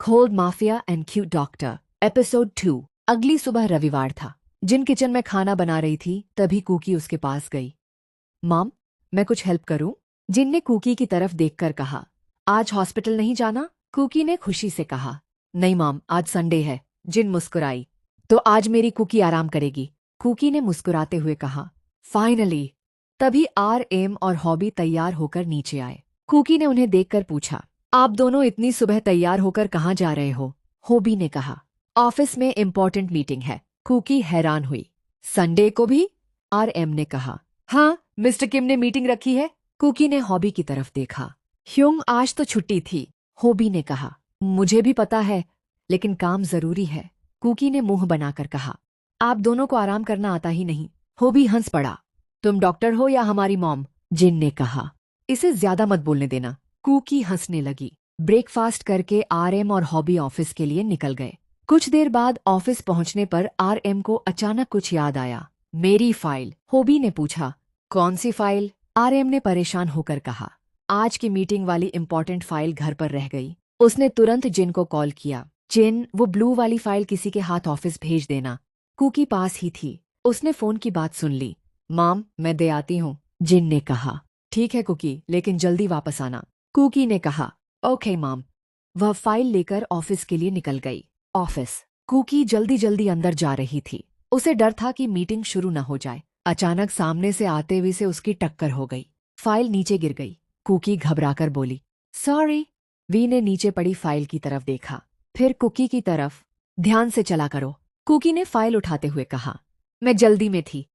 Cold mafia and cute doctor episode 2। अगली सुबह रविवार था। जिन किचन में खाना बना रही थी तभी कुकी उसके पास गई। मॉम, मैं कुछ हेल्प करूं? जिन ने कुकी की तरफ देखकर कहा। आज हॉस्पिटल नहीं जाना? कुकी ने खुशी से कहा। नहीं मॉम, आज संडे है। जिन मुस्कुराई। तो आज मेरी कुकी आराम करेगी, कुकी ने मुस्कुराते हुए कहा। फाइनली। तभी RM और हॉबी तैयार होकर नीचे आए। कुकी ने उन्हें देखकर पूछा, आप दोनों इतनी सुबह तैयार होकर कहाँ जा रहे हो? हॉबी ने कहा, ऑफिस में इम्पोर्टेंट मीटिंग है। कुकी हैरान हुई। संडे को भी? RM ने कहा। हाँ, मिस्टर किम ने मीटिंग रखी है। कुकी ने हॉबी की तरफ देखा। ह्यूंग, आज तो छुट्टी थी। हॉबी ने कहा। मुझे भी पता है, लेकिन काम जरूरी है, कुकी ने मुंह बनाकर कहा। आप दोनों को आराम करना आता ही नहीं। हॉबी हंस पड़ा। तुम डॉक्टर हो या हमारी मॉम? जिन ने कहा। इसे ज्यादा मत बोलने देना। कुकी हंसने लगी। ब्रेकफास्ट करके RM और हॉबी ऑफिस के लिए निकल गए। कुछ देर बाद ऑफिस पहुंचने पर RM को अचानक कुछ याद आया। मेरी फाइल। हॉबी ने पूछा। कौन सी फाइल? RM ने परेशान होकर कहा। आज की मीटिंग वाली इंपॉर्टेंट फाइल घर पर रह गई। उसने तुरंत जिन को कॉल किया। जिन, वो ब्लू वाली फाइल किसी के हाथ ऑफिस भेज देना। कुकी पास ही थी। उसने फोन की बात सुन ली। मॉम, मैं दे आती हूँ, जिन ने कहा। ठीक है कुकी, लेकिन जल्दी वापस आना, कुकी ने कहा। Okay mom. वह फाइल लेकर ऑफिस के लिए निकल गई। ऑफिस। कुकी जल्दी जल्दी अंदर जा रही थी। उसे डर था कि मीटिंग शुरू न हो जाए। अचानक सामने से आते हुए से उसकी टक्कर हो गई। फाइल नीचे गिर गई। कुकी घबराकर बोली, सॉरी। वी ने नीचे पड़ी फाइल की तरफ देखा, फिर कुकी की तरफ। ध्यान से चला करो, कुकी ने फाइल उठाते हुए कहा। मैं जल्दी में थी।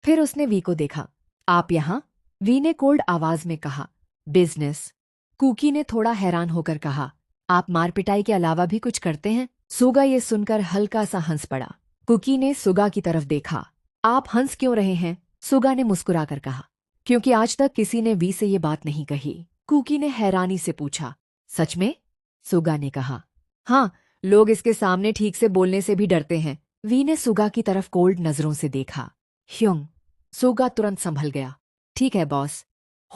फिर उसने वी को देखा। आप यहाँ? वी ने कोल्ड आवाज में कहा। बिजनेस। कुकी ने थोड़ा हैरान होकर कहा। आप मार पिटाई के अलावा भी कुछ करते हैं? सुगा ये सुनकर हल्का सा हंस पड़ा। कुकी ने सुगा की तरफ देखा। आप हंस क्यों रहे हैं? सुगा ने मुस्कुराकर कहा। क्योंकि आज तक किसी ने वी से ये बात नहीं कही। कुकी ने हैरानी से पूछा। सच में? सुगा ने कहा। हाँ, लोग इसके सामने ठीक से बोलने से भी डरते हैं। वी ने सुगा की तरफ कोल्ड नजरों से देखा। ह्यूंग। सुगा तुरंत संभल गया। ठीक है बॉस।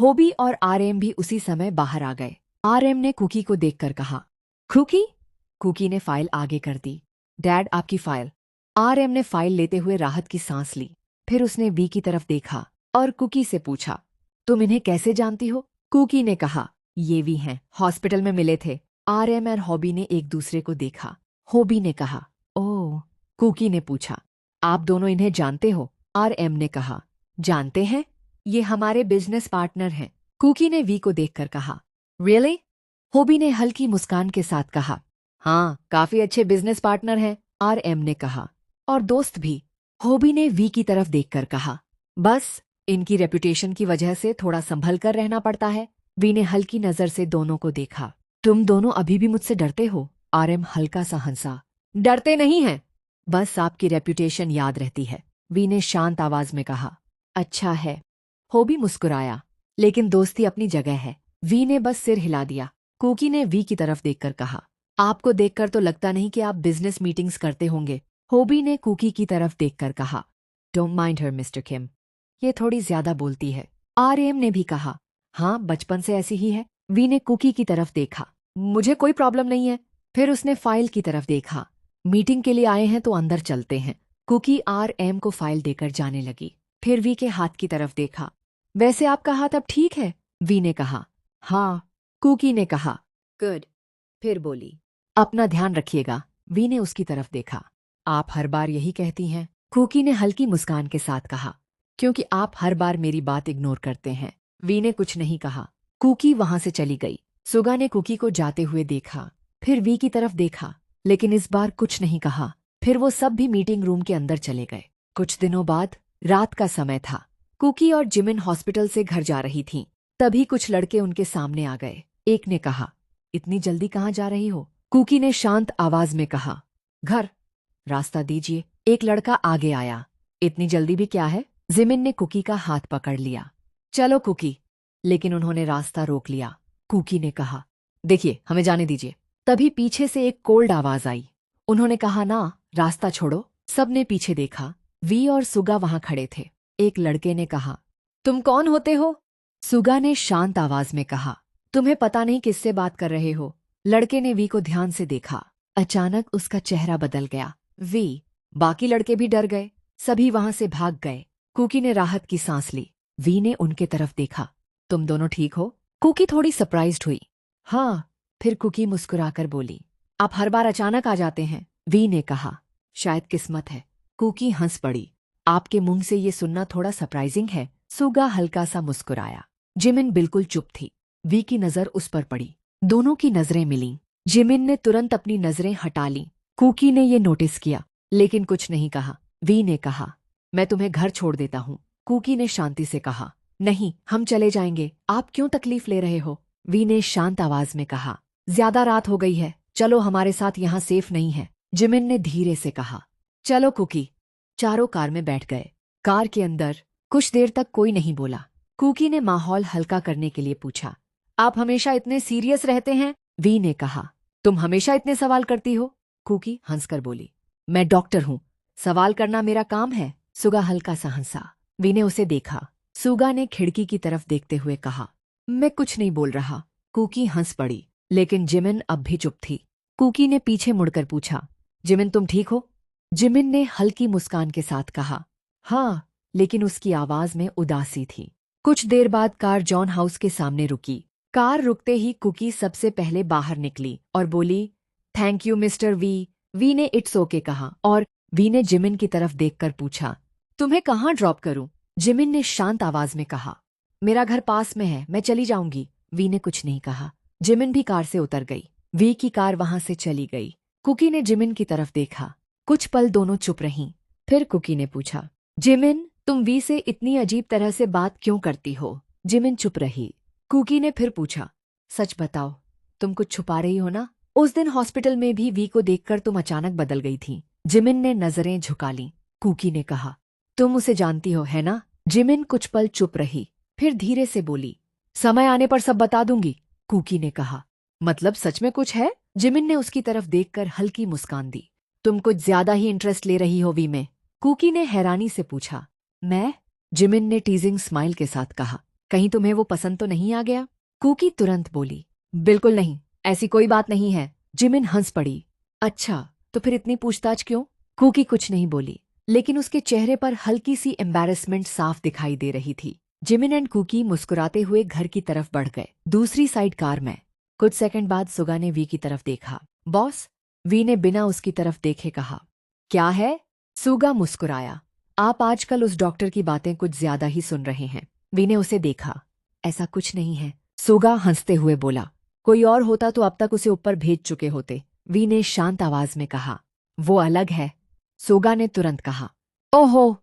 हॉबी और RM भी उसी समय बाहर आ गए। RM ने कुकी को देखकर कहा। कुकी? कुकी ने फाइल आगे कर दी। डैड, आपकी फाइल। RM ने फाइल लेते हुए राहत की सांस ली। फिर उसने वी की तरफ देखा और कुकी से पूछा, तुम इन्हें कैसे जानती हो? कुकी ने कहा, ये वी हैं, हॉस्पिटल में मिले थे। RM और हॉबी ने एक दूसरे को देखा। हॉबी ने कहा, ओह। कुकी ने पूछा, आप दोनों इन्हें जानते हो? RM ने कहा, जानते हैं, ये हमारे बिजनेस पार्टनर हैं। कुकी ने वी को देखकर कहा। रियली? हॉबी ने हल्की मुस्कान के साथ कहा। हाँ, काफी अच्छे बिजनेस पार्टनर हैं, RM ने कहा। और दोस्त भी, हॉबी ने वी की तरफ देखकर कहा। बस इनकी रेपुटेशन की वजह से थोड़ा संभल कर रहना पड़ता है। वी ने हल्की नजर से दोनों को देखा। तुम दोनों अभी भी मुझसे डरते हो? RM हल्का सा हंसा। डरते नहीं हैं, बस आपकी रेपुटेशन याद रहती है, वी ने शांत आवाज में कहा। अच्छा है। हॉबी मुस्कुराया। लेकिन दोस्ती अपनी जगह है। वी ने बस सिर हिला दिया। कुकी ने वी की तरफ देखकर कहा। आपको देखकर तो लगता नहीं कि आप बिजनेस मीटिंग्स करते होंगे। हॉबी ने कुकी की तरफ देखकर कहा। डोंट माइंड हर मिस्टर किम, ये थोड़ी ज्यादा बोलती है। RM ने भी कहा। हाँ, बचपन से ऐसी ही है। वी ने कुकी की तरफ देखा। मुझे कोई प्रॉब्लम नहीं है। फिर उसने फाइल की तरफ देखा। मीटिंग के लिए आए हैं तो अंदर चलते हैं। कुकी RM को फाइल देकर जाने लगी। फिर वी के हाथ की तरफ देखा। वैसे आपका हाथ अब ठीक है? वी ने कहा। हाँ, कुकी ने कहा। गुड। फिर बोली, अपना ध्यान रखिएगा। वी ने उसकी तरफ देखा। आप हर बार यही कहती हैं, कुकी ने हल्की मुस्कान के साथ कहा। क्योंकि आप हर बार मेरी बात इग्नोर करते हैं। वी ने कुछ नहीं कहा। कुकी वहां से चली गई। सुगा ने कुकी को जाते हुए देखा, फिर वी की तरफ देखा, लेकिन इस बार कुछ नहीं कहा। फिर वो सब भी मीटिंग रूम के अंदर चले गए। कुछ दिनों बाद रात का समय था। कुकी और जिमिन हॉस्पिटल से घर जा रही थीं। तभी कुछ लड़के उनके सामने आ गए। एक ने कहा, इतनी जल्दी कहाँ जा रही हो? कुकी ने शांत आवाज में कहा, घर। रास्ता दीजिए। एक लड़का आगे आया। इतनी जल्दी भी क्या है? जिमिन ने कुकी का हाथ पकड़ लिया। चलो कुकी। लेकिन उन्होंने रास्ता रोक लिया। कुकी ने कहा, देखिए, हमें जाने दीजिए। तभी पीछे से एक कोल्ड आवाज आई। उन्होंने कहा, ना, रास्ता छोड़ो। सबने पीछे देखा। वी और सुगा वहां खड़े थे। एक लड़के ने कहा, तुम कौन होते हो? सुगा ने शांत आवाज में कहा, तुम्हें पता नहीं किससे बात कर रहे हो। लड़के ने वी को ध्यान से देखा। अचानक उसका चेहरा बदल गया। वी। बाकी लड़के भी डर गए। सभी वहां से भाग गए। कुकी ने राहत की सांस ली। वी ने उनके तरफ देखा। तुम दोनों ठीक हो? कुकी थोड़ी सरप्राइज्ड हुई। हाँ। फिर कुकी मुस्कुराकर बोली, आप हर बार अचानक आ जाते हैं। वी ने कहा, शायद किस्मत है। कुकी हंस पड़ी। आपके मुंह से ये सुनना थोड़ा सरप्राइजिंग है। सुगा हल्का सा मुस्कुराया। जिमिन बिल्कुल चुप थी। वी की नजर उस पर पड़ी। दोनों की नजरें मिलीं। जिमिन ने तुरंत अपनी नजरें हटा लीं। कुकी ने ये नोटिस किया, लेकिन कुछ नहीं कहा। वी ने कहा, मैं तुम्हें घर छोड़ देता हूँ। कुकी ने शांति से कहा, नहीं, हम चले जाएंगे। आप क्यों तकलीफ ले रहे हो? वी ने शांत आवाज में कहा, ज्यादा रात हो गई है, चलो, हमारे साथ यहाँ सेफ नहीं है। जिमिन ने धीरे से कहा, चलो कुकी। चारों कार में बैठ गए। कार के अंदर कुछ देर तक कोई नहीं बोला। कुकी ने माहौल हल्का करने के लिए पूछा, आप हमेशा इतने सीरियस रहते हैं? वी ने कहा, तुम हमेशा इतने सवाल करती हो। कुकी हंसकर बोली, मैं डॉक्टर हूं, सवाल करना मेरा काम है। सुगा हल्का सा हंसा। वी ने उसे देखा। सुगा ने खिड़की की तरफ देखते हुए कहा, मैं कुछ नहीं बोल रहा। कुकी हंस पड़ी, लेकिन जिमिन अब भी चुप थी। कुकी ने पीछे मुड़कर पूछा, जिमिन तुम ठीक हो? जिमिन ने हल्की मुस्कान के साथ कहा, हाँ, लेकिन उसकी आवाज में उदासी थी। कुछ देर बाद कार जॉन हाउस के सामने रुकी। कार रुकते ही कुकी सबसे पहले बाहर निकली और बोली, thank you mister V. V ने इट्स ओके कहा और वी ने जिमिन की तरफ देखकर पूछा, तुम्हें कहाँ ड्रॉप करूं? जिमिन ने शांत आवाज में कहा, मेरा घर पास में है, मैं चली जाऊंगी। वी ने कुछ नहीं कहा। जिमिन भी कार से उतर गई। वी की कार वहां से चली गई। कुकी ने जिमिन की तरफ देखा। कुछ पल दोनों चुप रहीं। फिर कुकी ने पूछा, जिमिन, तुम वी से इतनी अजीब तरह से बात क्यों करती हो? जिमिन चुप रही। कुकी ने फिर पूछा, सच बताओ, तुम कुछ छुपा रही हो ना? उस दिन हॉस्पिटल में भी वी को देखकर तुम अचानक बदल गई थी। जिमिन ने नजरें झुका लीं। कुकी ने कहा, तुम उसे जानती हो, है ना? जिमिन कुछ पल चुप रही, फिर धीरे से बोली, समय आने पर सब बता दूंगी। कुकी ने कहा, मतलब सच में कुछ है? जिमिन ने उसकी तरफ देखकर हल्की मुस्कान दी। तुम कुछ ज्यादा ही इंटरेस्ट ले रही हो वी में। कुकी ने हैरानी से पूछा, मैं? जिमिन ने टीजिंग स्माइल के साथ कहा, कहीं तुम्हें वो पसंद तो नहीं आ गया? कुकी तुरंत बोली, बिल्कुल नहीं, ऐसी कोई बात नहीं है। जिमिन हंस पड़ी। अच्छा, तो फिर इतनी पूछताछ क्यों? कुकी कुछ नहीं बोली, लेकिन उसके चेहरे पर हल्की सी एम्बैरेसमेंट साफ दिखाई दे रही थी। जिमिन एंड कुकी मुस्कुराते हुए घर की तरफ बढ़ गए। दूसरी साइड कार में कुछ सेकंड बाद सुगा ने वी की तरफ देखा। बॉस? वी ने बिना उसकी तरफ देखे कहा, क्या है? सुगा मुस्कुराया, आप आजकल उस डॉक्टर की बातें कुछ ज्यादा ही सुन रहे हैं। वी ने उसे देखा। ऐसा कुछ नहीं है। सुगा हंसते हुए बोला, कोई और होता तो अब तक उसे ऊपर भेज चुके होते। वी ने शांत आवाज में कहा, वो अलग है। सुगा ने तुरंत कहा, ओहो,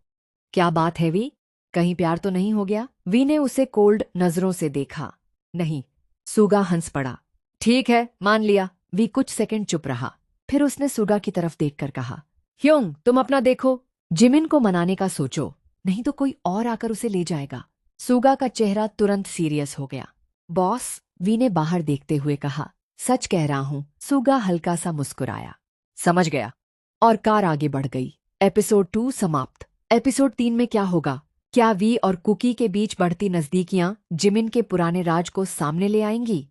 क्या बात है वी? कहीं प्यार तो नहीं हो गया? वी ने उसे कोल्ड नजरों से देखा। नहीं। सुगा हंस पड़ा। ठीक है, मान लिया। वी कुछ सेकंड चुप रहा, फिर उसने सुगा की तरफ देखकर कहा, ह्योंग, तुम अपना देखो। जिमिन को मनाने का सोचो, नहीं तो कोई और आकर उसे ले जाएगा। सुगा का चेहरा तुरंत सीरियस हो गया। बॉस? वी ने बाहर देखते हुए कहा, सच कह रहा हूं। सुगा हल्का सा मुस्कुराया, समझ गया। और कार आगे बढ़ गई। एपिसोड 2 समाप्त। एपिसोड 3 में क्या होगा? क्या वी और कुकी के बीच बढ़ती नजदीकियां जिमिन के पुराने राज को सामने ले आएंगी?